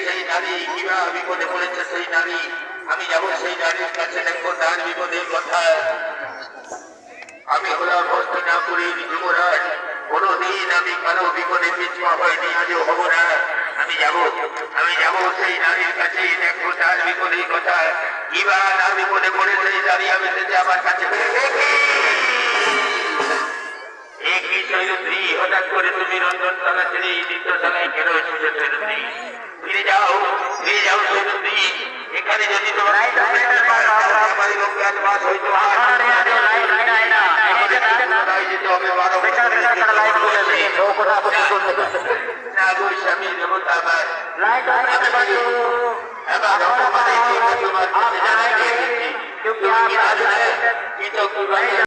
সেই নারী কিবা বিপদে পড়েছে সেই নারী আমি যাবো সেই নারীর কাছে দেখবো তার বিপদের কথা আমি হলাম হস্তিনাপুরীর যুবরাজ কোনদিন আমি কারো বিপদে পিছপা হয়নি আজও হব না আমি যাব সেই নারীর কাছে দেখবো তার বিপদের কথা কিবা তার বিপদে পড়ে সেই নারী আমি আমার কাছে হঠাৎ করে তুমি রঞ্জনতলা ছেড়ে দ্বিতীয়তলায় কেন এসেছো সেরুদ্দি ফিরে যাও সেরুদ্দি এখানে যদি তোমার স্বামী দেবতা আমার